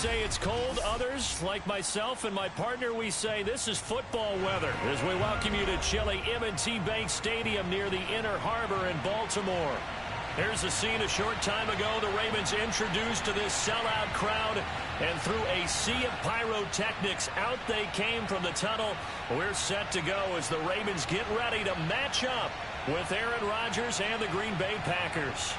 say it's cold. Others, like myself and my partner, we say this is football weather as we welcome you to chilly M&T Bank Stadium near the Inner Harbor in Baltimore. Here's a scene a short time ago. The Ravens introduced to this sellout crowd, and through a sea of pyrotechnics, out they came from the tunnel. We're set to go as the Ravens get ready to match up with Aaron Rodgers and the Green Bay Packers.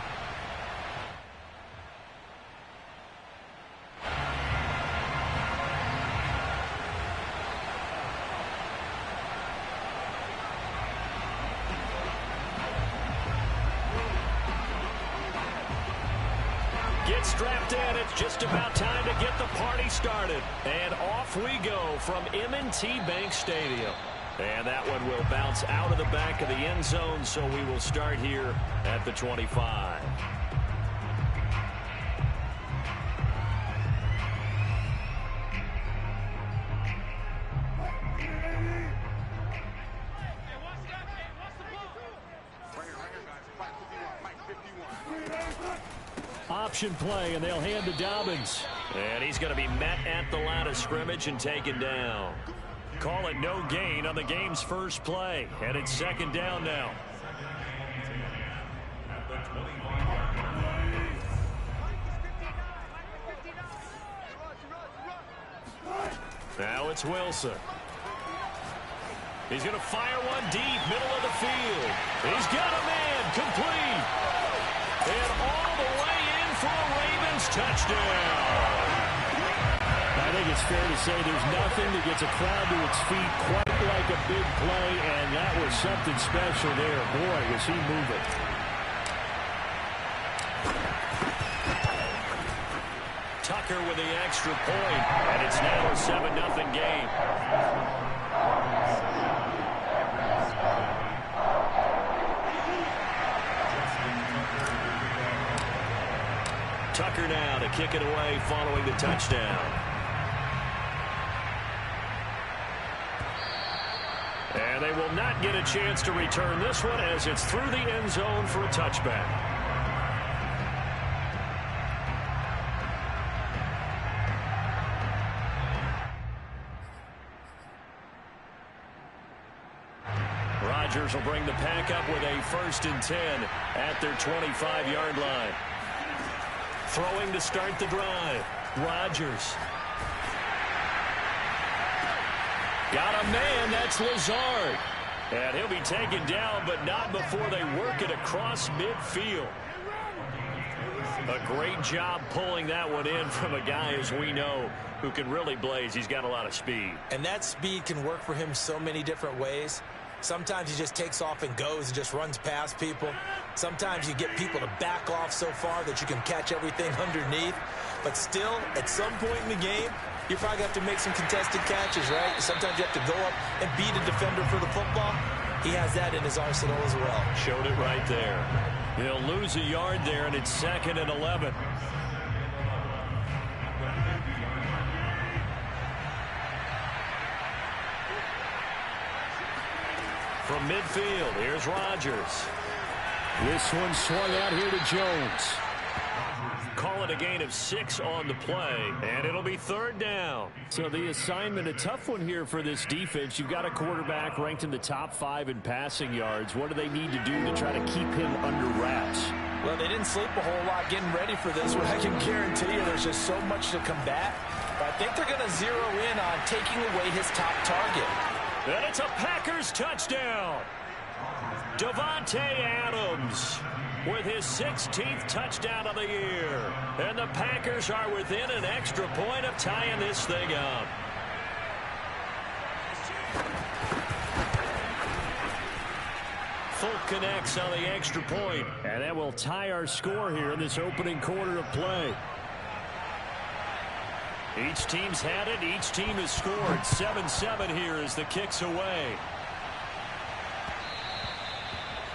Get strapped in. It's just about time to get the party started. And off we go from M&T Bank Stadium. And that one will bounce out of the back of the end zone, so we will start here at the 25. Option play, and they'll hand to Dobbins. And he's going to be met at the line of scrimmage and taken down. Call it no gain on the game's first play. And it's second down now. Now it's Wilson. He's going to fire one deep, middle of the field. He's got a man, complete. And all the way in for a Ravens touchdown. I think it's fair to say there's nothing that gets a crowd to its feet quite like a big play, and that was something special there. Boy, was he moving. Tucker with the extra point, and it's now a 7-0 game. Tucker now to kick it away following the touchdown. And they will not get a chance to return this one as it's through the end zone for a touchback. Rodgers will bring the pack up with a 1st and 10 at their 25-yard line. Throwing to start the drive. Rodgers. Got a man, that's Lazard. And he'll be taken down, but not before they work it across midfield. A great job pulling that one in from a guy, as we know, who can really blaze. He's got a lot of speed. And that speed can work for him so many different ways. Sometimes he just takes off and goes and just runs past people. Sometimes you get people to back off so far that you can catch everything underneath. But still, at some point in the game, you probably have to make some contested catches, right? Sometimes you have to go up and beat a defender for the football. He has that in his arsenal as well. Showed it right there. He'll lose a yard there, and it's 2nd and 11. From midfield, here's Rodgers. This one swung out here to Jones. Call it a gain of 6 on the play, and it'll be 3rd down. So the assignment, a tough one here for this defense. You've got a quarterback ranked in the top 5 in passing yards. What do they need to do to try to keep him under wraps? Well, they didn't sleep a whole lot getting ready for this one. I can guarantee you there's just so much to combat. But I think they're going to zero in on taking away his top target. And it's a Packers touchdown. Davante Adams with his 16th touchdown of the year. And the Packers are within an extra point of tying this thing up. Folk connects on the extra point, and that will tie our score here in this opening quarter of play. Each team's had it. Each team has scored. 7-7 here as the kick's away.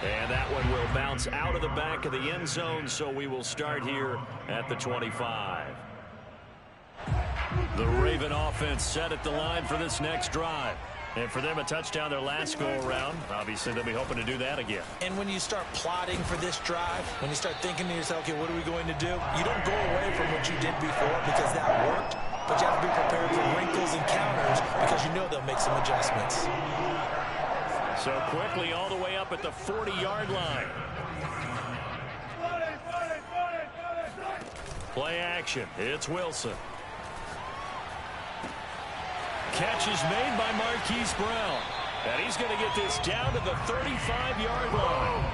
And that one will bounce out of the back of the end zone, so we will start here at the 25. The Raven offense set at the line for this next drive. And for them, a touchdown their last go-around. Obviously, they'll be hoping to do that again. And when you start plotting for this drive, when you start thinking to yourself, okay, what are we going to do? You don't go away from what you did before because that worked, but you have to be prepared for wrinkles and counters because you know they'll make some adjustments. So quickly all the way up at the 40-yard line. Play action. It's Wilson. Catch is made by Marquise Brown. And he's going to get this down to the 35-yard line.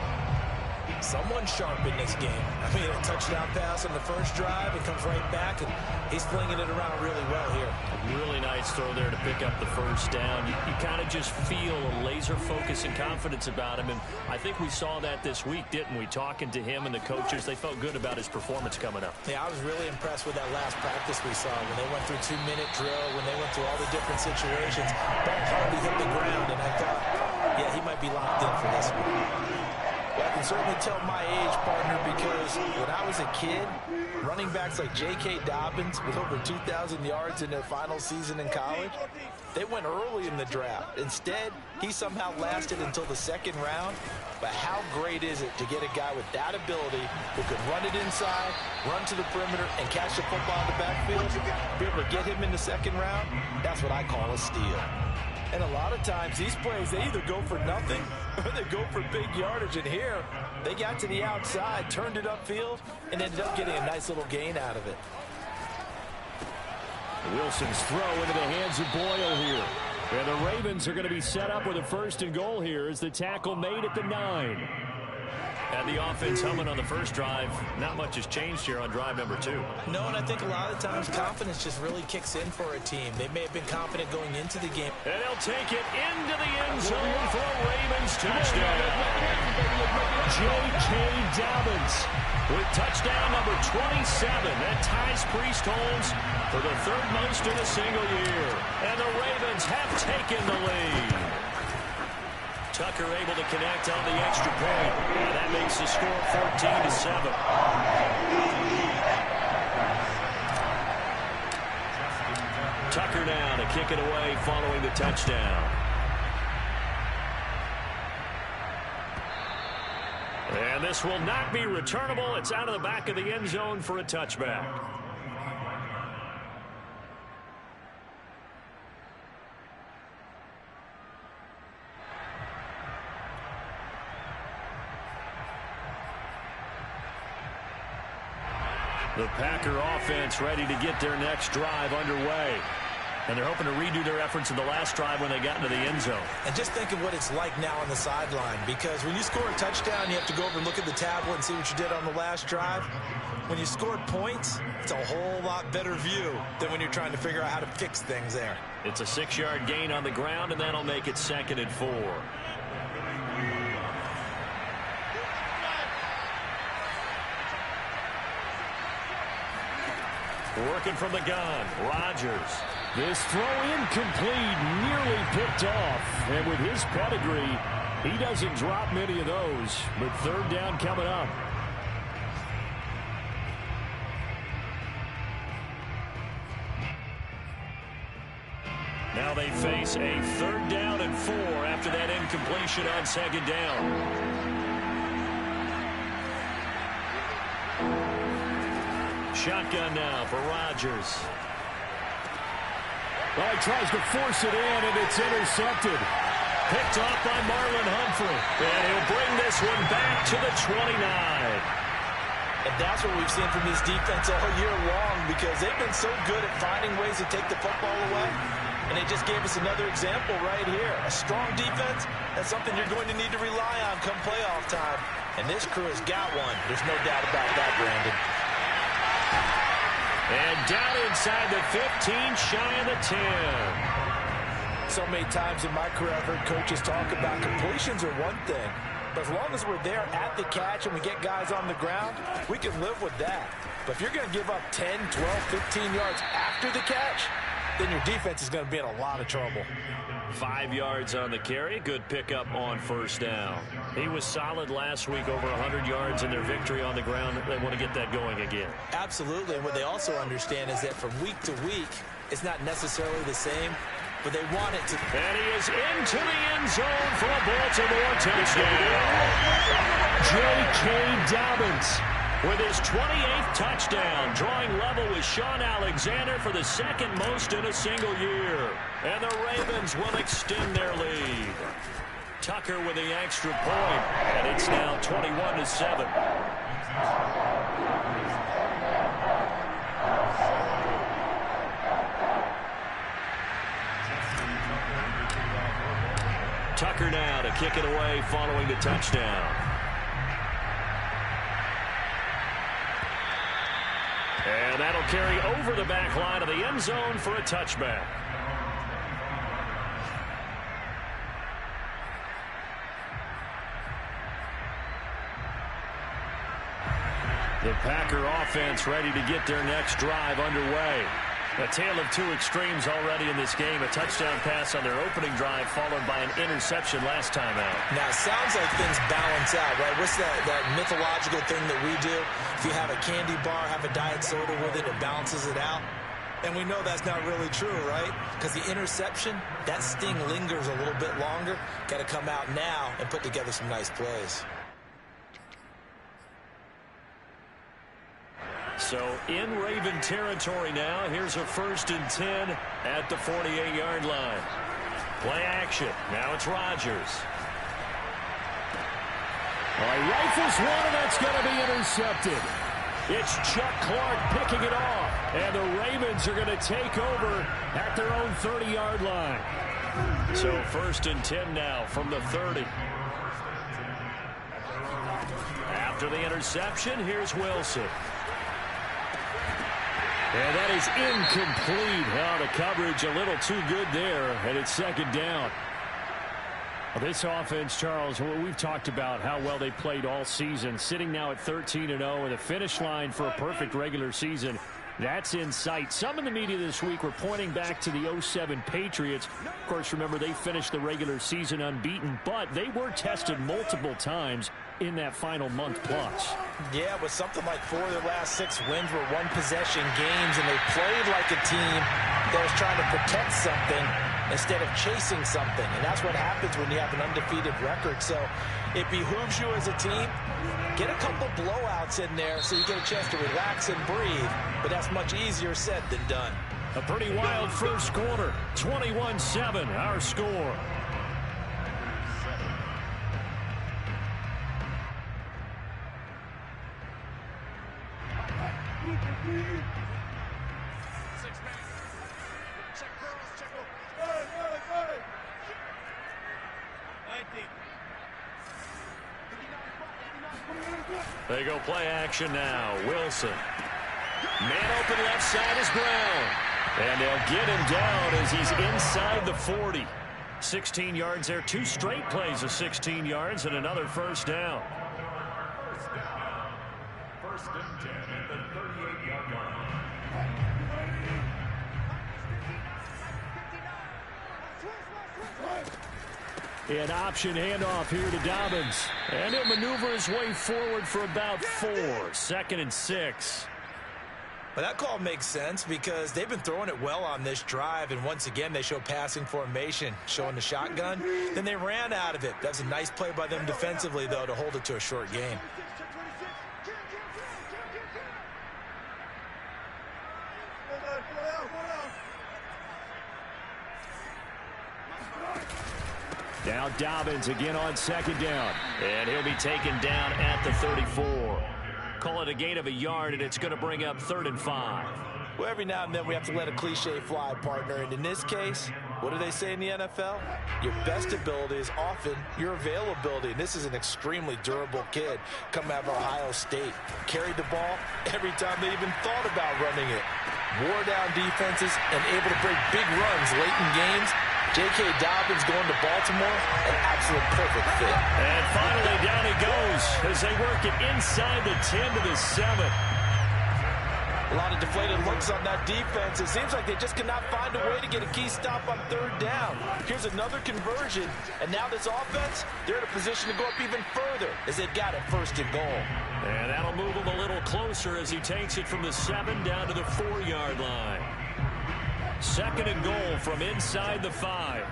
Someone sharp in this game. I mean, a touchdown pass on the first drive. It comes right back, and he's flinging it around really well here. A really nice throw there to pick up the first down. You kind of just feel a laser focus and confidence about him, and I think we saw that this week, didn't we? Talking to him and the coaches, they felt good about his performance coming up. Yeah, I was really impressed with that last practice we saw when they went through 2-minute drill, when they went through all the different situations. Ball hardly hit the ground, and I thought, yeah, he might be locked in for this one. Well, I can certainly tell my age, partner, because when I was a kid, running backs like J.K. Dobbins with over 2,000 yards in their final season in college, they went early in the draft. Instead, he somehow lasted until the second round. But how great is it to get a guy with that ability who can run it inside, run to the perimeter, and catch the football in the backfield? Be able to get him in the second round, that's what I call a steal. And a lot of times, these plays, they either go for nothing or they go for big yardage. And here, they got to the outside, turned it upfield, and ended up getting a nice little gain out of it. Wilson's throw into the hands of Boyle here. And the Ravens are going to be set up with a 1st and goal here as the tackle made at the 9. Had the offense humming on the first drive. Not much has changed here on drive number 2. No, and I think a lot of times confidence just really kicks in for a team. They may have been confident going into the game. And they'll take it into the end zone for a Ravens touchdown. J.K. Dobbins with touchdown number 27. That ties Priest Holmes for the 3rd most in a single year. And the Ravens have taken the lead. Tucker able to connect on the extra point. And that makes the score 14-7. Tucker now to kick it away following the touchdown. And this will not be returnable. It's out of the back of the end zone for a touchback. The Packer offense ready to get their next drive underway. And they're hoping to redo their efforts in the last drive when they got into the end zone. And just think of what it's like now on the sideline, because when you score a touchdown, you have to go over and look at the tablet and see what you did on the last drive. When you scored points, it's a whole lot better view than when you're trying to figure out how to fix things there. It's a 6-yard gain on the ground, and that'll make it 2nd and 4. Working from the gun, Rodgers. This throw incomplete, nearly picked off. And with his pedigree, he doesn't drop many of those. But 3rd down coming up. Now they face a 3rd down and 4 after that incompletion on 2nd down. Shotgun now for Rodgers. Well, he tries to force it in, and it's intercepted. Picked off by Marlon Humphrey. And he'll bring this one back to the 29. And that's what we've seen from this defense all year long, because they've been so good at finding ways to take the football away. And they just gave us another example right here. A strong defense, that's something you're going to need to rely on come playoff time. And this crew has got one. There's no doubt about that, Brandon. And down inside the 15, shy of the 10. So many times in my career, I've heard coaches talk about completions are one thing. But as long as we're there at the catch and we get guys on the ground, we can live with that. But if you're going to give up 10, 12, 15 yards after the catch, then your defense is going to be in a lot of trouble. 5 yards on the carry. Good pickup on 1st down. He was solid last week, over 100 yards in their victory on the ground. They want to get that going again. Absolutely. And what they also understand is that from week to week, it's not necessarily the same. but they want it to. And he is into the end zone for a Baltimore touchdown. J.K. Dobbins with his 28th touchdown, drawing level with Sean Alexander for the second most in a single year. And the Ravens will extend their lead. Tucker with the extra point, and it's now 21-7. Tucker now to kick it away following the touchdown. And that'll carry over the back line of the end zone for a touchback. The Packer offense ready to get their next drive underway. A tale of two extremes already in this game. A touchdown pass on their opening drive followed by an interception last time out. Now, it sounds like things balance out, right? What's that mythological thing that we do? If you have a candy bar, have a diet soda with it, it balances it out. And we know that's not really true, right? Because the interception, that sting lingers a little bit longer. Got to come out now and put together some nice plays. So in Raven territory now. Here's a 1st and 10 at the 48-yard line. Play action. Now it's Rodgers. Rifles one, and that's going to be intercepted. It's Chuck Clark picking it off. And the Ravens are going to take over at their own 30-yard line. So 1st and 10 now from the 30. After the interception, here's Wilson. And that is incomplete. Now the coverage a little too good there, and it's 2nd down. Well, this offense, Charles, we've talked about how well they played all season, sitting now at 13-0 with a finish line for a perfect regular season. That's in sight. Some in the media this week were pointing back to the 07 Patriots. Of course, remember, they finished the regular season unbeaten, but they were tested multiple times in that final month plus. Yeah, with something like 4 of their last 6 wins were one-possession games, and they played like a team that was trying to protect something instead of chasing something. And that's what happens when you have an undefeated record. So it behooves you as a team, get a couple blowouts in there so you get a chance to relax and breathe. But that's much easier said than done. A pretty wild first quarter. 21-7, our score. They go play action now. Wilson. Man open left side is Brown. And they'll get him down as he's inside the 40. 16 yards there. 2 straight plays of 16 yards and another 1st down. 1st and 10 at the 38-yard line. An option handoff here to Dobbins. And he'll maneuver his way forward for about 4. 2nd and 6. Well, that call makes sense because they've been throwing it well on this drive, and once again they show passing formation, showing the shotgun. Then they ran out of it. That was a nice play by them defensively, though, to hold it to a short game. Now Dobbins again on 2nd down. And he'll be taken down at the 34. Call it a gain of a yard, and it's going to bring up 3rd and 5. Well, every now and then we have to let a cliche fly, partner. And in this case, what do they say in the NFL? Your best ability is often your availability. And this is an extremely durable kid coming out of Ohio State. Carried the ball every time they even thought about running it. Wore down defenses and able to break big runs late in games. J.K. Dobbins going to Baltimore, an absolute perfect fit. And finally, down he goes as they work it inside the 10 to the 7. A lot of deflated looks on that defense. It seems like they just cannot find a way to get a key stop on 3rd down. Here's another conversion, and now this offense, they're in a position to go up even further as they've got it 1st and goal. And that'll move him a little closer as he takes it from the 7 down to the 4-yard line. Second and goal from inside the 5.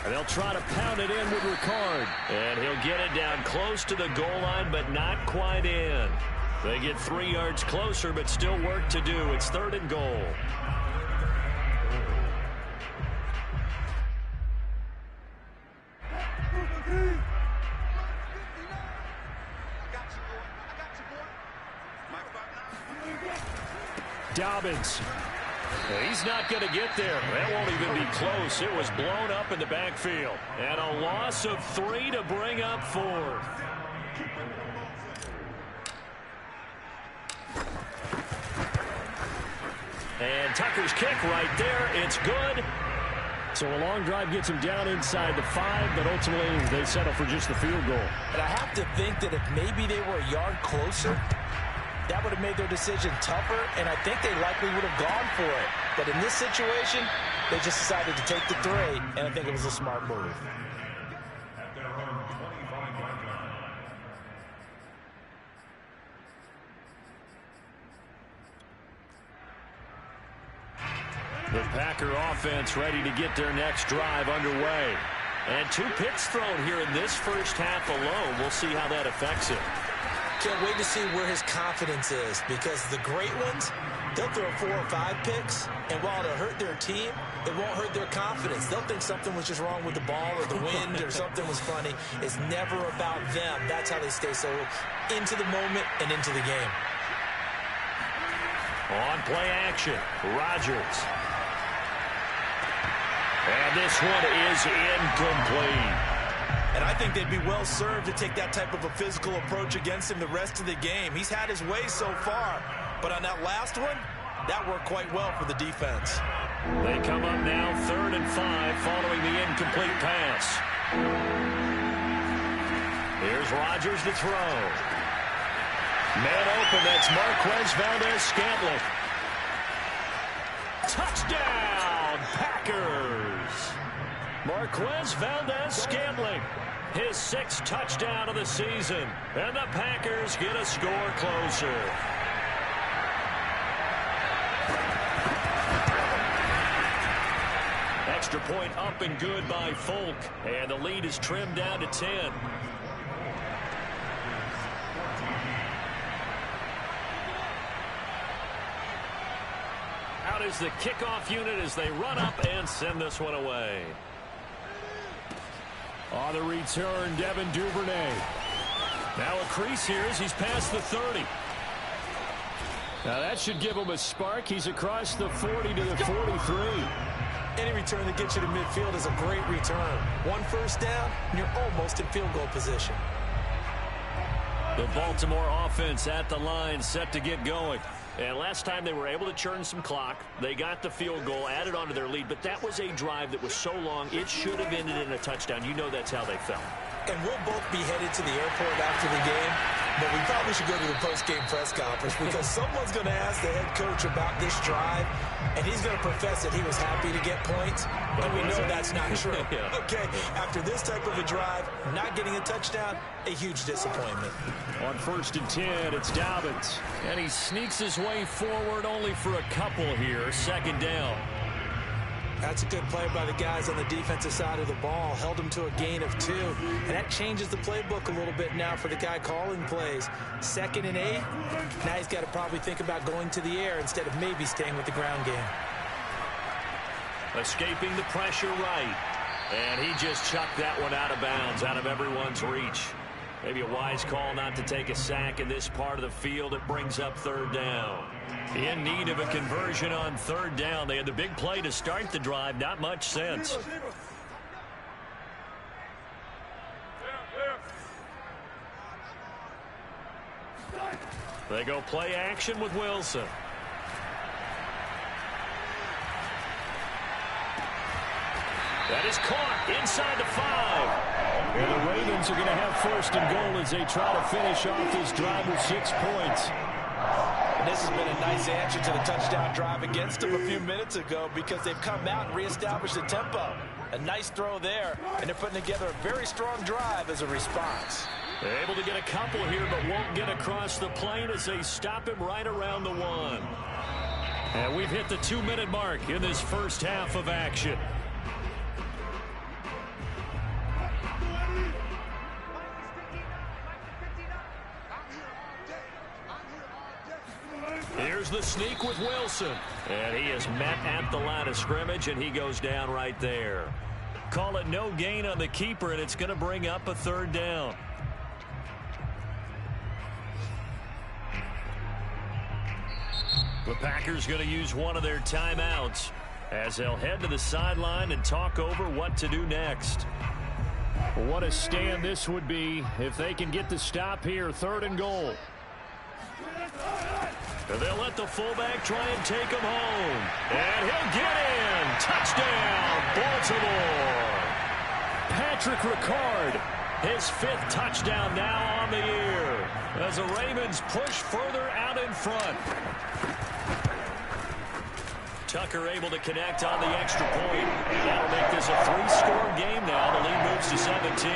And they'll try to pound it in with Ricard. And he'll get it down close to the goal line, but not quite in. They get 3 yards closer, but still work to do. It's third and goal. Dobbins. He's not going to get there. That won't even be close. It was blown up in the backfield. And a loss of 3 to bring up 4. And Tucker's kick right there. It's good. So a long drive gets him down inside the 5, but ultimately they settle for just the field goal. And I have to think that if maybe they were a yard closer, that would have made their decision tougher, and I think they likely would have gone for it. But in this situation, they just decided to take the 3, and I think it was a smart move. The Packer offense ready to get their next drive underway. And 2 picks thrown here in this first half alone. We'll see how that affects it. Can't wait to see where his confidence is, because the great ones, they'll throw 4 or 5 picks, and while it'll hurt their team, it won't hurt their confidence. They'll think something was just wrong with the ball or the wind or something was funny. It's never about them. That's how they stay so into the moment and into the game. On play action, Rodgers. And this one is incomplete. And I think they'd be well served to take that type of a physical approach against him the rest of the game. He's had his way so far, but on that last one, that worked quite well for the defense. They come up now 3rd and 5 following the incomplete pass. Here's Rodgers to throw. Man open, that's Marquez Valdez-Scantling. Touchdown, Packers! Marquez Valdez-Scantling, his 6th touchdown of the season, and the Packers get a score closer. Extra point up and good by Folk, and the lead is trimmed down to 10. Out is the kickoff unit as they run up and send this one away. On the return, Devin Duvernay. Now a crease here as he's past the 30. Now that should give him a spark. He's across the 40 to the 43. Any return that gets you to midfield is a great return. 1 first down, and you're almost in field goal position. The Baltimore offense at the line, set to get going. And last time they were able to churn some clock. They got the field goal, added on to their lead, but that was a drive that was so long, it should have ended in a touchdown. You know that's how they felt. And we'll both be headed to the airport after the game, but we probably should go to the post-game press conference because someone's going to ask the head coach about this drive, and he's going to profess that he was happy to get points, and we know that's not true. Yeah. Okay, after this type of a drive, not getting a touchdown, a huge disappointment. On 1st and 10, it's Dobbins. And he sneaks his way forward only for a couple here. 2nd down. That's a good play by the guys on the defensive side of the ball. Held them to a gain of 2. And that changes the playbook a little bit now for the guy calling plays. 2nd and 8. Now he's got to probably think about going to the air instead of maybe staying with the ground game. Escaping the pressure right. And he just chucked that one out of bounds, out of everyone's reach. Maybe a wise call not to take a sack in this part of the field. It brings up 3rd down. In need of a conversion on 3rd down. They had the big play to start the drive. Not much sense. They go play action with Wilson. That is caught inside the 5. And the Ravens are going to have 1st and goal as they try to finish off this drive with 6 points. And this has been a nice answer to the touchdown drive against them a few minutes ago because they've come out and reestablished the tempo. A nice throw there, and they're putting together a very strong drive as a response. They're able to get a couple here, but won't get across the plane as they stop him right around the 1. And we've hit the 2-minute mark in this first half of action. Here's the sneak with Wilson. And he is met at the line of scrimmage, and he goes down right there. Call it no gain on the keeper, and it's going to bring up a 3rd down. The Packers going to use one of their timeouts as they'll head to the sideline and talk over what to do next. What a stand this would be if they can get the stop here, 3rd and goal. And they'll let the fullback try and take him home. And he'll get in. Touchdown, Baltimore. Patrick Ricard, his 5th touchdown now on the year as the Ravens push further out in front. Tucker able to connect on the extra point. And that'll make this a 3-score game now. The lead moves to 17.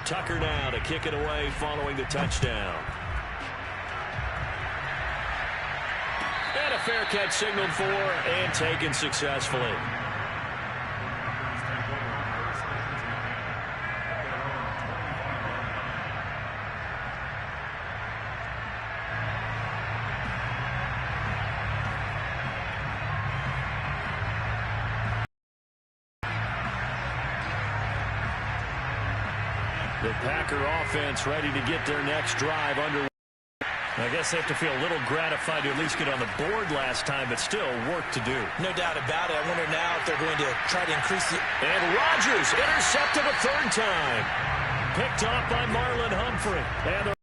Tucker now to kick it away following the touchdown. And a fair catch signaled for and taken successfully. The Packer offense ready to get their next drive underway. I guess they have to feel a little gratified to at least get on the board last time, but still work to do. No doubt about it. I wonder now if they're going to try to increase the... And Rodgers intercepted a 3rd time. Picked off by Marlon Humphrey. And their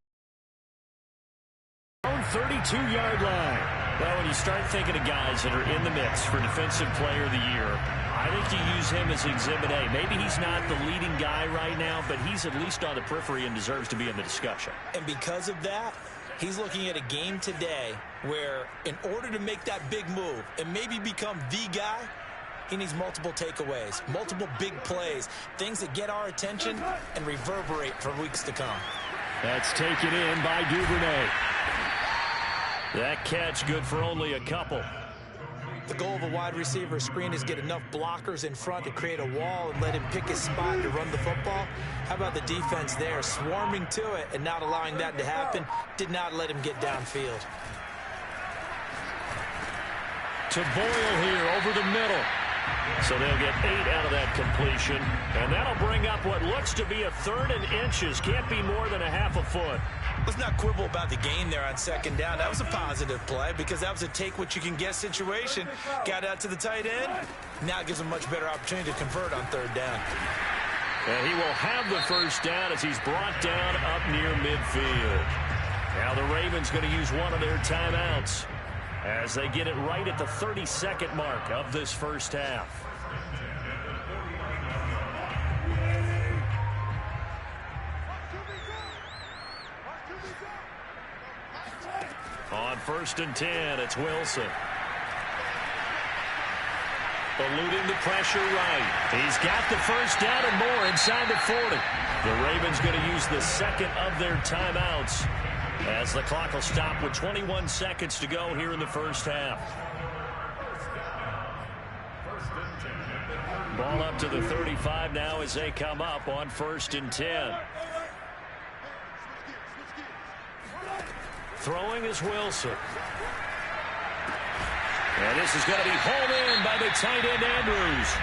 own 32-yard line. Well, when you start thinking of guys that are in the mix for Defensive Player of the Year, I think you use him as Exhibit A. Maybe he's not the leading guy right now, but he's at least on the periphery and deserves to be in the discussion. And because of that, he's looking at a game today where in order to make that big move and maybe become the guy, he needs multiple takeaways, multiple big plays, things that get our attention and reverberate for weeks to come. That's taken in by Duvernay. That catch good for only a couple. The goal of a wide receiver screen is get enough blockers in front to create a wall and let him pick his spot to run the football. How about the defense there, swarming to it and not allowing that to happen? Did not let him get downfield. To Boyle here over the middle. So they'll get 8 out of that completion. And that'll bring up what looks to be a 3rd and inches. Can't be more than a half a foot. Let's not quibble about the gain there on 2nd down. That was a positive play because that was a take-what-you-can-get situation. Got out to the tight end. Now it gives him a much better opportunity to convert on 3rd down. And he will have the 1st down as he's brought down up near midfield. Now the Ravens going to use one of their timeouts as they get it right at the 32nd mark of this first half. On 1st and 10, it's Wilson. Eluding the pressure right. He's got the 1st down and more inside the 40. The Ravens going to use the 2nd of their timeouts as the clock will stop with 21 seconds to go here in the first half. Ball up to the 35 now as they come up on 1st and 10. Throwing is Wilson. And this is going to be hauled in by the tight end Andrews.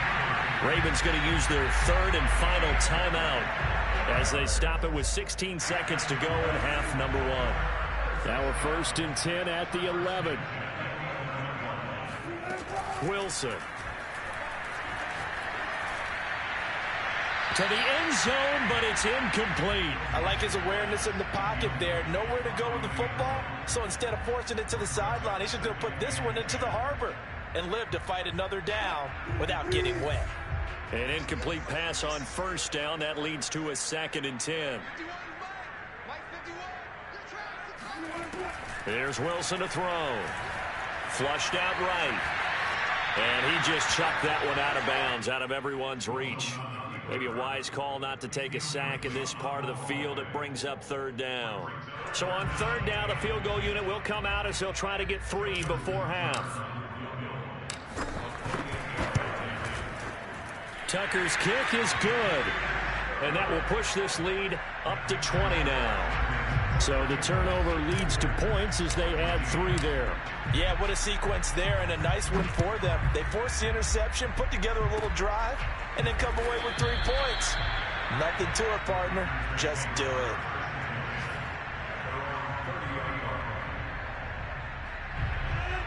Ravens going to use their 3rd and final timeout as they stop it with 16 seconds to go in half number 1. Now a 1st and 10 at the 11. Wilson. To the end zone, but it's incomplete. I like his awareness in the pocket there. Nowhere to go with the football. So instead of forcing it to the sideline, he's just going to put this one into the harbor and live to fight another down without getting wet. An incomplete pass on 1st down. That leads to a 2nd and 10. There's Wilson to throw. Flushed out right. And he just chucked that one out of bounds, out of everyone's reach. Maybe a wise call not to take a sack in this part of the field. It brings up third down. So on third down, the field goal unit will come out as they'll try to get 3 before half. Tucker's kick is good. And that will push this lead up to 20 now. So the turnover leads to points as they add 3 there. Yeah, what a sequence there, and a nice one for them. They force the interception, put together a little drive, and then come away with 3 points. Nothing to it, partner. Just do it.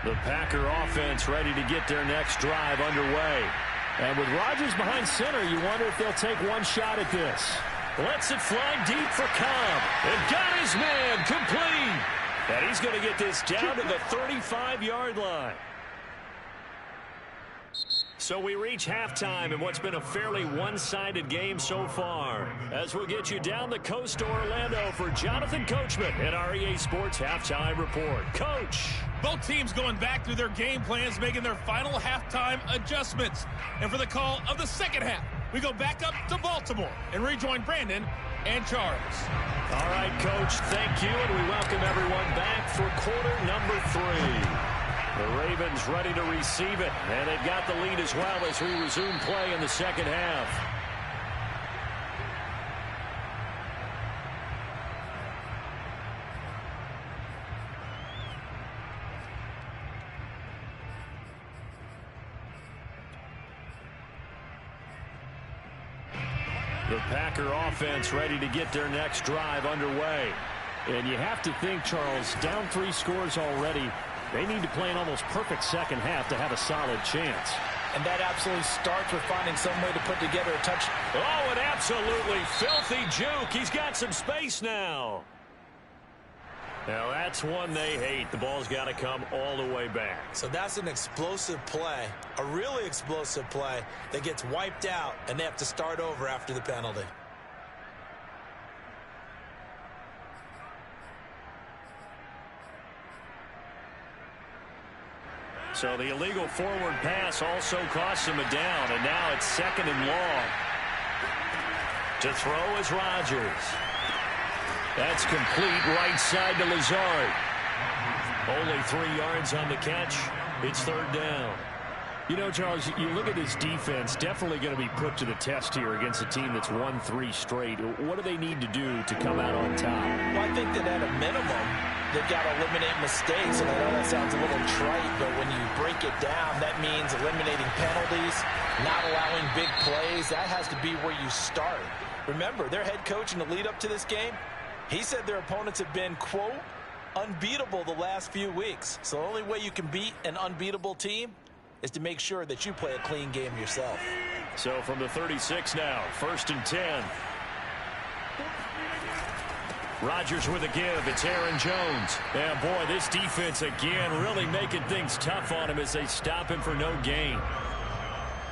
The Packer offense ready to get their next drive underway. And with Rodgers behind center, you wonder if they'll take one shot at this. Lets it fly deep for Cobb. And got his man complete. And he's going to get this down to the 35-yard line. So we reach halftime in what's been a fairly one-sided game so far. As we'll get you down the coast to Orlando for Jonathan Coachman at our EA Sports Halftime Report. Coach. Both teams going back through their game plans, making their final halftime adjustments. And for the call of the second half, we go back up to Baltimore and rejoin Brandon and Charles. All right, Coach, thank you, and we welcome everyone back for quarter number 3. The Ravens ready to receive it, and they've got the lead as well as we resume play in the second half. The Packer offense ready to get their next drive underway. And you have to think, Charles, down 3 scores already. They need to play an almost perfect second half to have a solid chance. And that absolutely starts with finding some way to put together a touch. Oh, an absolutely filthy juke. He's got some space now. Now, that's one they hate. The ball's got to come all the way back. So that's an explosive play, a really explosive play that gets wiped out, and they have to start over after the penalty. So the illegal forward pass also costs him a down, and now it's 2nd and long. To throw is Rodgers. That's complete right side to Lazard. Only 3 yards on the catch. It's 3rd down. You know, Charles, you look at this defense, definitely going to be put to the test here against a team that's won 3 straight. What do they need to do to come out on top? Well, I think that at a minimum, they've got to eliminate mistakes, and I know that sounds a little trite, but when you break it down, that means eliminating penalties, not allowing big plays. That has to be where you start. Remember, their head coach in the lead up to this game, he said their opponents have been, quote, unbeatable the last few weeks. So the only way you can beat an unbeatable team is to make sure that you play a clean game yourself. So from the 36 now, 1st and 10. Rodgers with a give. It's Aaron Jones. Yeah, boy, this defense again really making things tough on him as they stop him for no gain.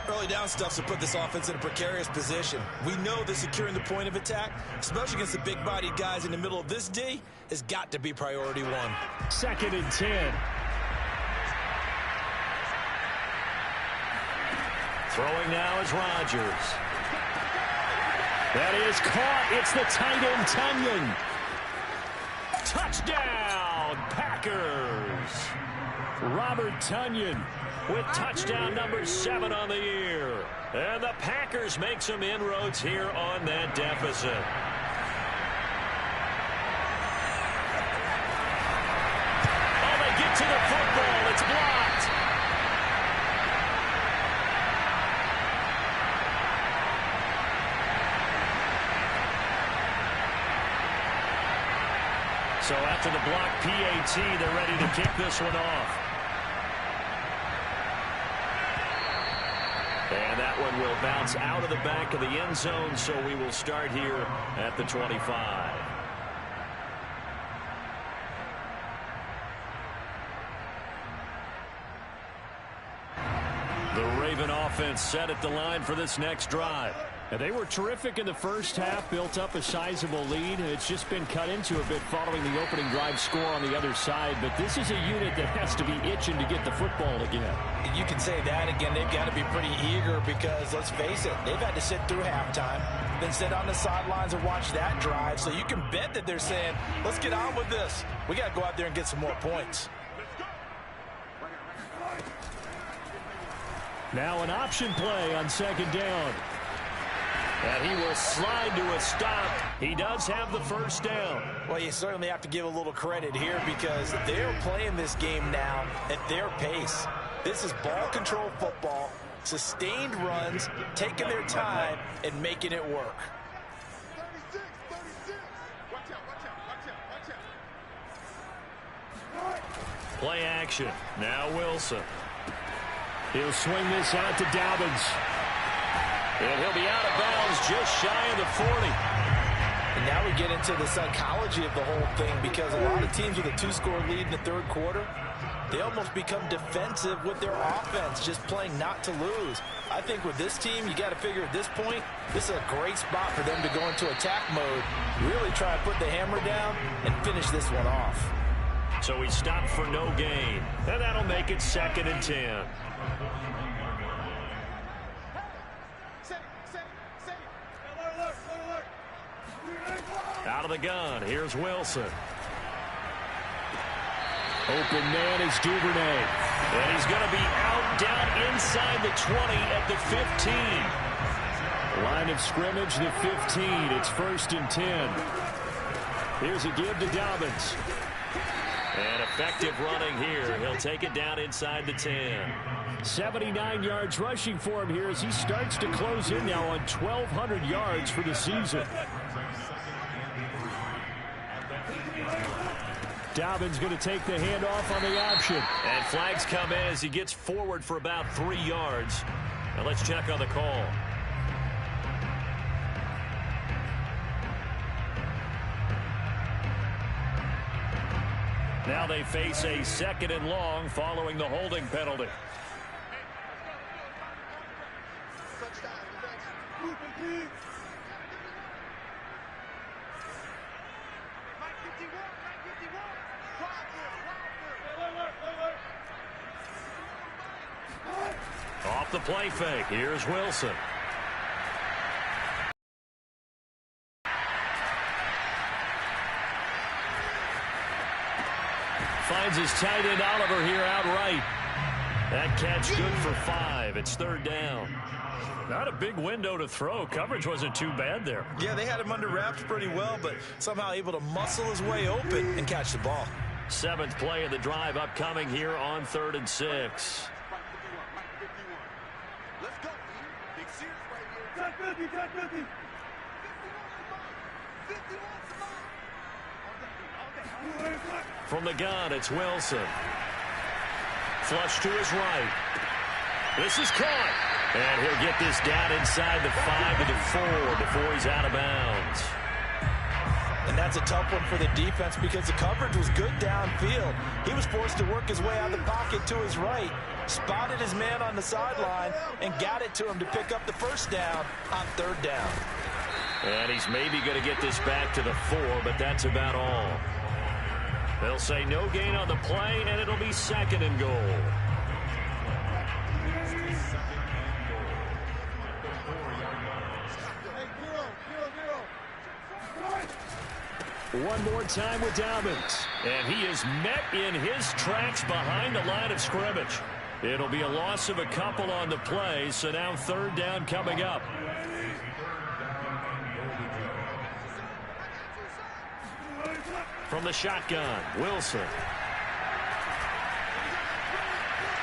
Early down stuff's to put this offense in a precarious position. We know that securing the point of attack, especially against the big-bodied guys in the middle of this D, has got to be priority 1. 2nd and 10. Throwing now is Rodgers. That is caught. It's the tight end, Tonyan. Touchdown, Packers. Robert Tonyan with touchdown number 7 on the year. And the Packers make some inroads here on that deficit. Oh, they get to the football. It's blocked. So after the block PAT, they're ready to kick this one off. And that one will bounce out of the back of the end zone, so we will start here at the 25. The Raven offense set at the line for this next drive. And they were terrific in the first half, built up a sizable lead. It's just been cut into a bit following the opening drive score on the other side. But this is a unit that has to be itching to get the football again. You can say that again. They've got to be pretty eager because, let's face it, they've had to sit through halftime, then sit on the sidelines and watch that drive. So you can bet that they're saying, let's get on with this. We got to go out there and get some more points. Now an option play on second down. And he will slide to a stop. He does have the first down. Well, you certainly have to give a little credit here because they're playing this game now at their pace. This is ball control football, sustained runs, taking their time and making it work. 36. Watch out. Play action. Now Wilson. He'll swing this out to Dobbins. And he'll be out of bounds just shy of the 40. And now we get into the psychology of the whole thing because a lot of teams with a 2-score lead in the third quarter, they almost become defensive with their offense, just playing not to lose. I think with this team, you got to figure at this point, this is a great spot for them to go into attack mode, really try to put the hammer down and finish this one off. So he stopped for no gain. And that'll make it 2nd and 10. Out of the gun, here's Wilson. Open man is Duvernay. And he's going to be out down inside the 20 at the 15. Line of scrimmage, the 15. It's 1st and 10. Here's a give to Dobbins. And effective running here. He'll take it down inside the 10. 79 yards rushing for him here as he starts to close in now on 1,200 yards for the season. Dobbins going to take the handoff on the option. And flags come in as he gets forward for about 3 yards. Now let's check on the call. Now they face a 2nd and long following the holding penalty. Off the play fake, here's Wilson. Finds his tight end Oliver here outright. That catch good for 5. It's 3rd down. Not a big window to throw. Coverage wasn't too bad there. Yeah, they had him under wraps pretty well, but somehow able to muscle his way open and catch the ball. 7th play of the drive upcoming here on 3rd and 6. Let's go. Big series right here. Touch 50. 51. From the gun, it's Wilson. Flush to his right. This is caught. And he'll get this down inside the 5 to the 4 before he's out of bounds. And that's a tough one for the defense because the coverage was good downfield. He was forced to work his way out of the pocket to his right, spotted his man on the sideline, and got it to him to pick up the 1st down on 3rd down. And he's maybe going to get this back to the 4, but that's about all. They'll say no gain on the play, and it'll be 2nd and goal. One more time with Dobbins. And he is met in his tracks behind the line of scrimmage. It'll be a loss of a couple on the play, so now 3rd down coming up. From the shotgun, Wilson.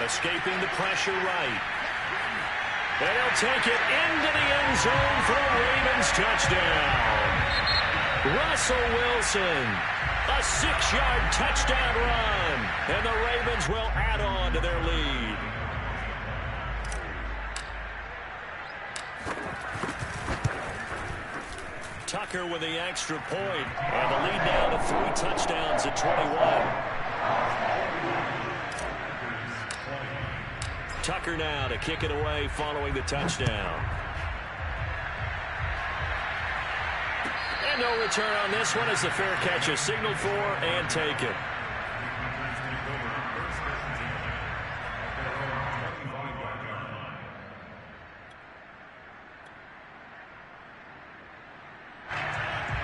Escaping the pressure right. And he'll take it into the end zone for a Ravens touchdown. Russell Wilson, a 6-yard touchdown run. And the Ravens will add on to their lead. Tucker with the extra point. And the lead down to 3 touchdowns at 21. Tucker now to kick it away following the touchdown. And no return on this one as the fair catch is signaled for and taken.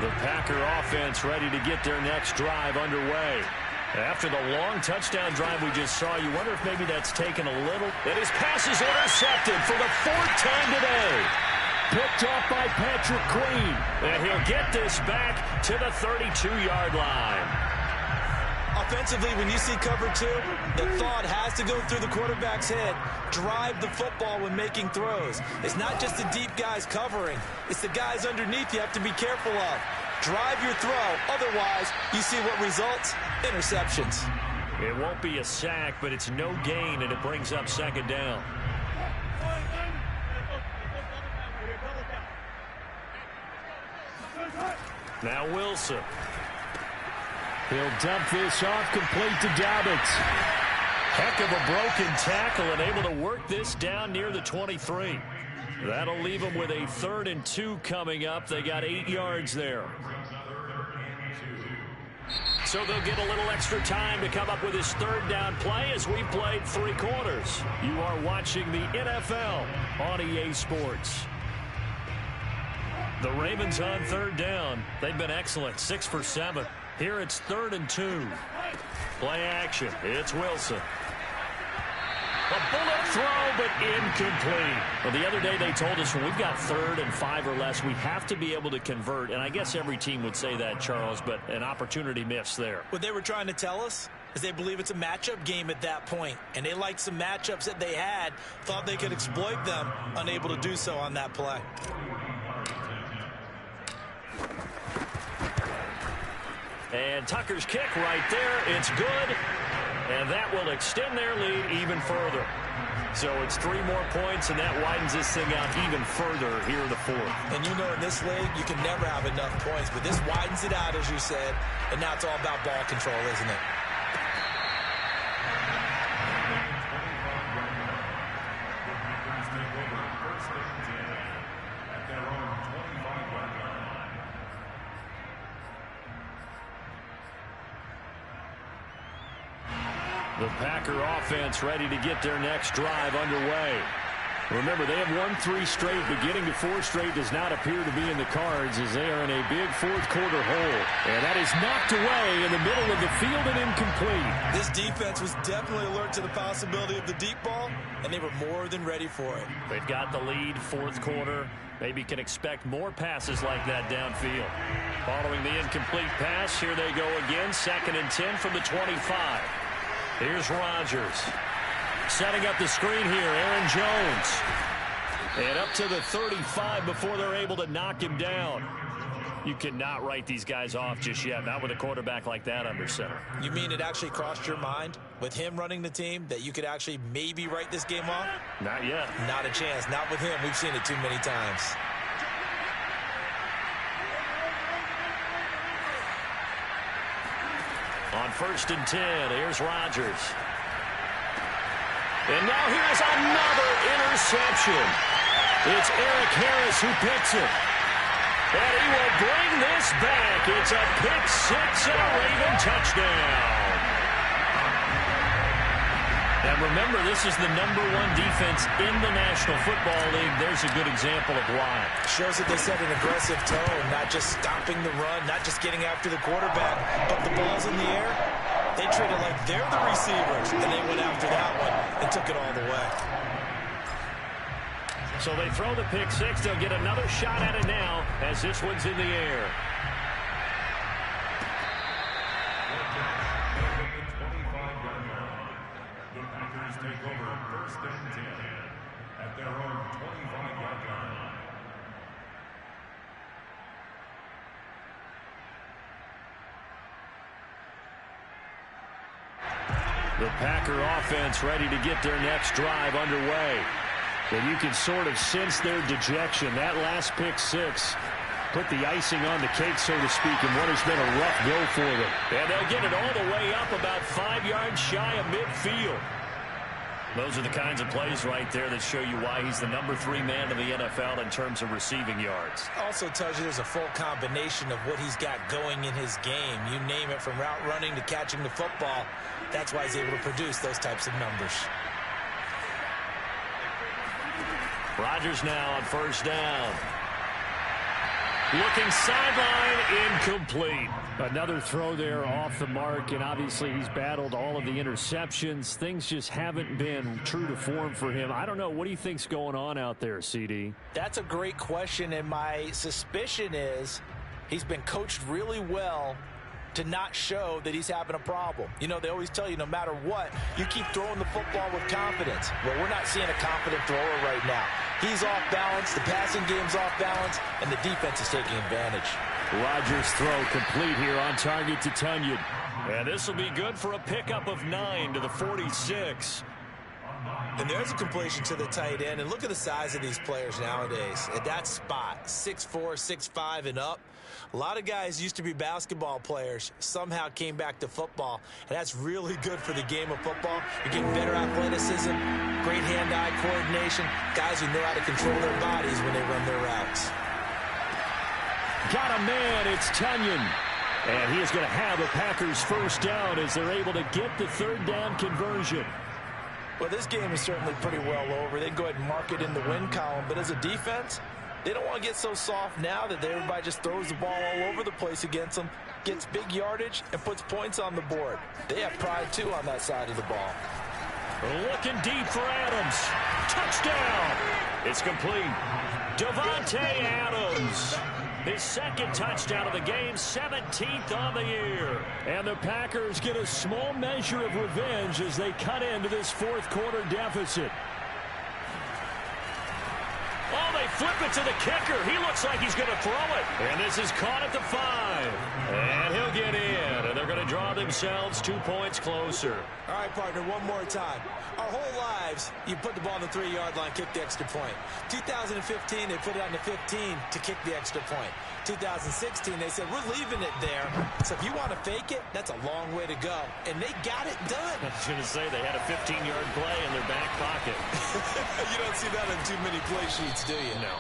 The Packer offense ready to get their next drive underway. After the long touchdown drive we just saw, you wonder if maybe that's taken a little. And his pass is intercepted for the 4th time today. Picked off by Patrick Queen. And he'll get this back to the 32-yard line. Offensively, when you see cover 2, the thought has to go through the quarterback's head. Drive the football when making throws. It's not just the deep guys covering. It's the guys underneath you have to be careful of. Drive your throw. Otherwise, you see what results? Interceptions. It won't be a sack, but it's no gain, and it brings up 2nd down. Now Wilson. He'll dump this off, complete to Dobbins. Heck of a broken tackle and able to work this down near the 23. That'll leave them with a 3rd and 2 coming up. They got 8 yards there. So they'll get a little extra time to come up with his 3rd down play as we played 3 quarters. You are watching the NFL on EA Sports. The Ravens on 3rd down. They've been excellent, 6 for 7. Here it's 3rd and 2. Play action. It's Wilson. A bullet throw, but incomplete. Well, the other day they told us when we've got 3rd and 5 or less, we have to be able to convert. And I guess every team would say that, Charles, but an opportunity missed there. What they were trying to tell us is they believe it's a matchup game at that point. And they liked some matchups that they had, thought they could exploit them, unable to do so on that play. And Tucker's kick right there. It's good. And that will extend their lead even further. So it's 3 more points, and that widens this thing out even further here in the 4th. And you know in this league, you can never have enough points. But this widens it out, as you said. And now it's all about ball control, isn't it? The Packer offense ready to get their next drive underway. Remember, they have won 3 straight, but getting to 4 straight does not appear to be in the cards as they are in a big 4th quarter hole. And that is knocked away in the middle of the field and incomplete. This defense was definitely alert to the possibility of the deep ball, and they were more than ready for it. They've got the lead, 4th quarter. Maybe can expect more passes like that downfield. Following the incomplete pass, here they go again, 2nd and 10 from the 25. Here's Rodgers. Setting up the screen here, Aaron Jones. And up to the 35 before they're able to knock him down. You cannot write these guys off just yet, not with a quarterback like that under center. You mean it actually crossed your mind with him running the team that you could actually maybe write this game off? Not yet. Not a chance. Not with him. We've seen it too many times. On 1st and 10, here's Rodgers. And now here's another interception. It's Eric Harris who picks it. And he will bring this back. It's a pick 6 and a Raven touchdown. And remember, this is the #1 defense in the National Football League. There's a good example of why. Shows that they set an aggressive tone, not just stopping the run, not just getting after the quarterback, but the ball's in the air. They treat it like they're the receivers, and they went after that one and took it all the way. So they throw the pick 6. They'll get another shot at it now as this one's in the air. The Packers take over 1st and 10 at their own 25-yard line. The Packer offense ready to get their next drive underway. And you can sort of sense their dejection. That last pick 6 put the icing on the cake, so to speak, in what has been a rough go for them. And they'll get it all the way up about 5 yards shy of midfield. Those are the kinds of plays right there that show you why he's the #3 man in the NFL in terms of receiving yards. Also tells you there's a full combination of what he's got going in his game. You name it, from route running to catching the football. That's why he's able to produce those types of numbers. Rodgers now on first down. Looking sideline, incomplete. Another throw there off the mark, and obviously he's battled all of the interceptions. Things just haven't been true to form for him. I don't know. What do you think's going on out there, CD? That's a great question, and my suspicion is he's been coached really well to not show that he's having a problem. You know, they always tell you no matter what, you keep throwing the football with confidence. Well, we're not seeing a confident thrower right now. He's off balance, the passing game's off balance, and the defense is taking advantage. Rodgers' throw complete here on target to Tunyon. And this will be good for a pickup of 9 to the 46. And there's a completion to the tight end. And look at the size of these players nowadays. At that spot, 6'4", 6'5", and up. A lot of guys used to be basketball players, somehow came back to football, and that's really good for the game of football. You're getting better athleticism, great hand-eye coordination, guys who know how to control their bodies when they run their routes. Got a man, it's Tunyon. And he is going to have a Packers first down as they're able to get the third down conversion. Well, this game is certainly pretty well over. They can go ahead and mark it in the win column, but as a defense, they don't want to get so soft now that everybody just throws the ball all over the place against them, gets big yardage, and puts points on the board. They have pride, too, on that side of the ball. Looking deep for Adams. Touchdown. It's complete. Davante Adams. His second touchdown of the game, 17th on the year. And the Packers get a small measure of revenge as they cut into this fourth quarter deficit. Oh, they flip it to the kicker. He looks like he's going to throw it. And this is caught at the 5. And he'll get in. And they're going to draw themselves 2 points closer. All right, partner, one more time. Our whole lives, you put the ball on the 3-yard line, kick the extra point. 2015, they put it on the 15 to kick the extra point. 2016, they said, we're leaving it there. So if you want to fake it, that's a long way to go. And they got it done. I was going to say, they had a 15-yard play in their back pocket. You don't see that on too many play sheets, do you? No.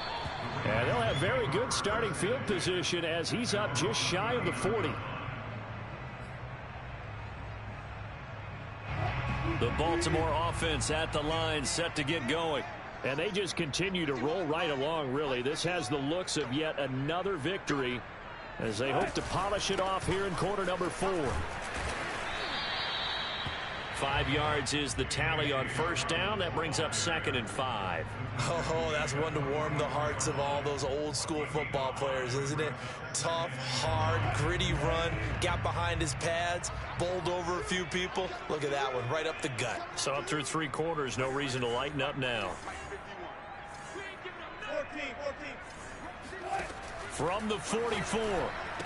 And they'll have very good starting field position as he's up just shy of the 40. The Baltimore offense at the line, set to get going. And they just continue to roll right along, really. This has the looks of yet another victory as they hope to polish it off here in quarter number 4. 5 yards is the tally on first down. That brings up 2nd and 5. Oh, that's one to warm the hearts of all those old school football players, isn't it? Tough, hard, gritty run, got behind his pads, bowled over a few people. Look at that one, right up the gut. So up through 3 quarters, no reason to lighten up now. From the 44,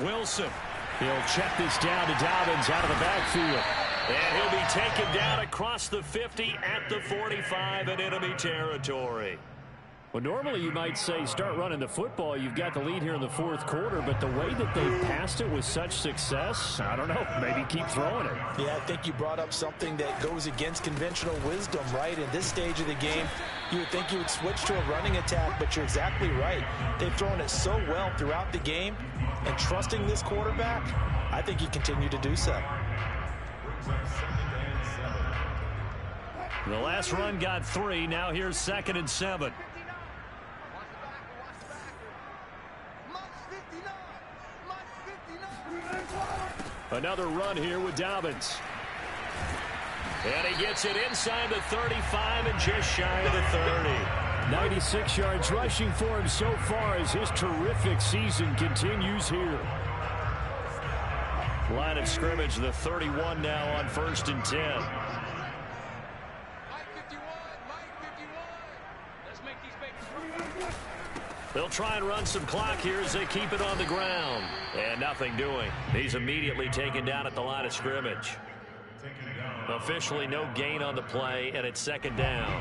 Wilson. He'll check this down to Dobbins out of the backfield. And he'll be taken down across the 50 at the 45 in enemy territory. Well, normally you might say start running the football. You've got the lead here in the fourth quarter, but the way that they passed it with such success, I don't know, maybe keep throwing it. Yeah, I think you brought up something that goes against conventional wisdom, right? In this stage of the game, you would think you would switch to a running attack, but you're exactly right. They've thrown it so well throughout the game, and trusting this quarterback, I think you continue to do so. The last run got 3. Now here's 2nd and 7. Another run here with Dobbins. And he gets it inside the 35 and just shy of the 30. 96 yards rushing for him so far as his terrific season continues here. Line of scrimmage, the 31 now on 1st and 10. They'll try and run some clock here as they keep it on the ground. And nothing doing. He's immediately taken down at the line of scrimmage. Officially no gain on the play, and it's 2nd down.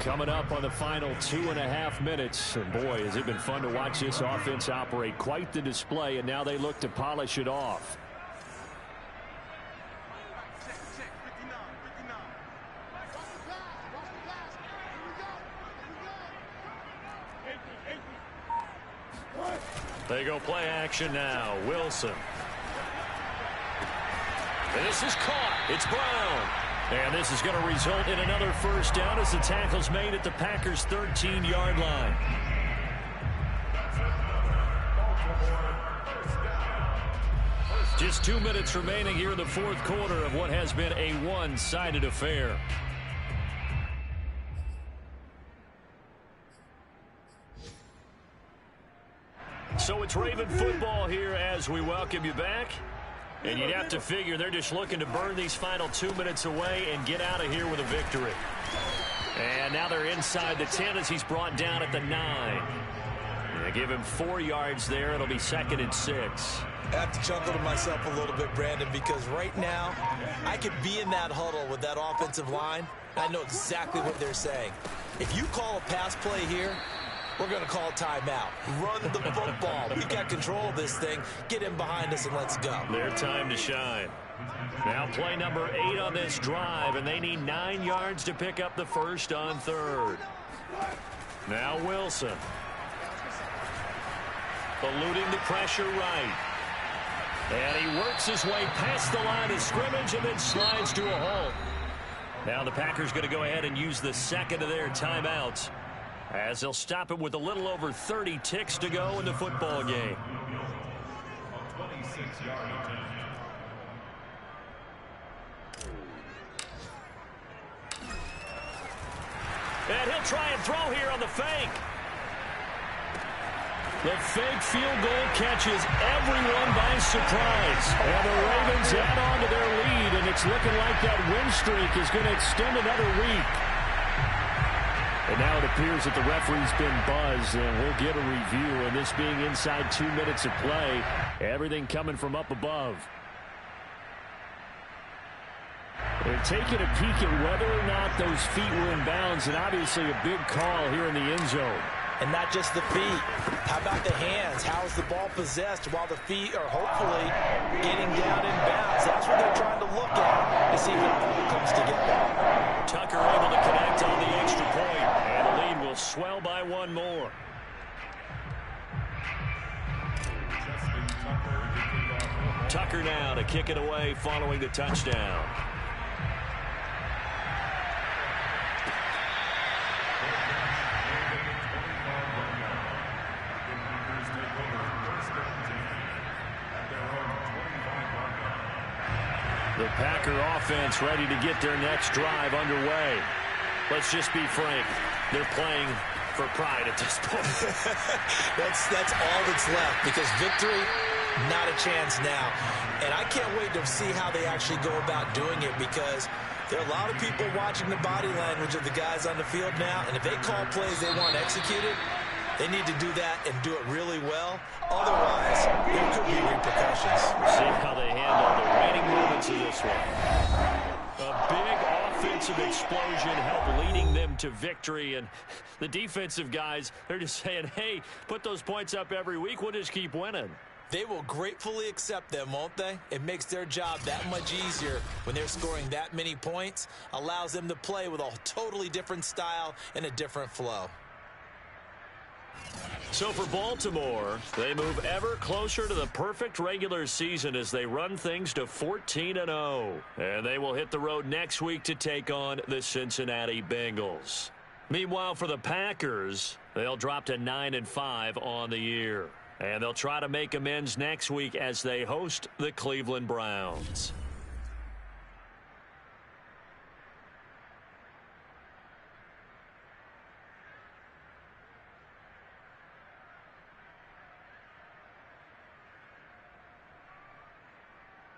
Coming up on the final 2.5 minutes. And boy, has it been fun to watch this offense operate. Quite the display, and now they look to polish it off. They go play action now. Wilson. And this is caught. It's Brown. And this is going to result in another first down as the tackle's made at the Packers' 13-yard line. Just 2 minutes remaining here in the fourth quarter of what has been a one-sided affair. So it's Raven football here as we welcome you back. And you'd have to figure they're just looking to burn these final 2 minutes away and get out of here with a victory. And now they're inside the 10 as he's brought down at the 9. They give him 4 yards there. It'll be 2nd and 6. I have to chuckle to myself a little bit, Brandon, because right now I could be in that huddle with that offensive line. I know exactly what they're saying. If you call a pass play here, we're going to call timeout. Run the football. We've got control of this thing. Get in behind us and let's go. Their time to shine. Now play number 8 on this drive, and they need 9 yards to pick up the first on 3rd. Now Wilson. Eluding the pressure right. And he works his way past the line of scrimmage and then slides to a halt. Now the Packers going to go ahead and use the second of their timeouts, as they'll stop it with a little over 30 ticks to go in the football game. And he'll try and throw here on the fake. The fake field goal catches everyone by surprise. And the Ravens add on to their lead, and it's looking like that win streak is going to extend another week. And now it appears that the referee's been buzzed, and we'll get a review. And this being inside 2 minutes of play, everything coming from up above. They're taking a peek at whether or not those feet were in bounds, and obviously a big call here in the end zone. And not just the feet. How about the hands? How is the ball possessed while the feet are hopefully getting down in bounds? That's what they're trying to look at to see if it all comes together. Tucker able to connect on the extra point, and the lead will swell by 1 more. Tucker now to kick it away following the touchdown. The Packer offense ready to get their next drive underway. Let's just be frank. They're playing for pride at this point. That's all that's left, because victory, not a chance now. And I can't wait to see how they actually go about doing it, because there are a lot of people watching the body language of the guys on the field now, and if they call plays they want executed, they need to do that and do it really well. Otherwise, there could be repercussions. See how they handle the waning moments of this one. A big offensive explosion helped leading them to victory. And the defensive guys, they're just saying, hey, put those points up every week. We'll just keep winning. They will gratefully accept them, won't they? It makes their job that much easier when they're scoring that many points. Allows them to play with a totally different style and a different flow. So for Baltimore, they move ever closer to the perfect regular season as they run things to 14-0. And they will hit the road next week to take on the Cincinnati Bengals. Meanwhile, for the Packers, they'll drop to 9-5 on the year. And they'll try to make amends next week as they host the Cleveland Browns.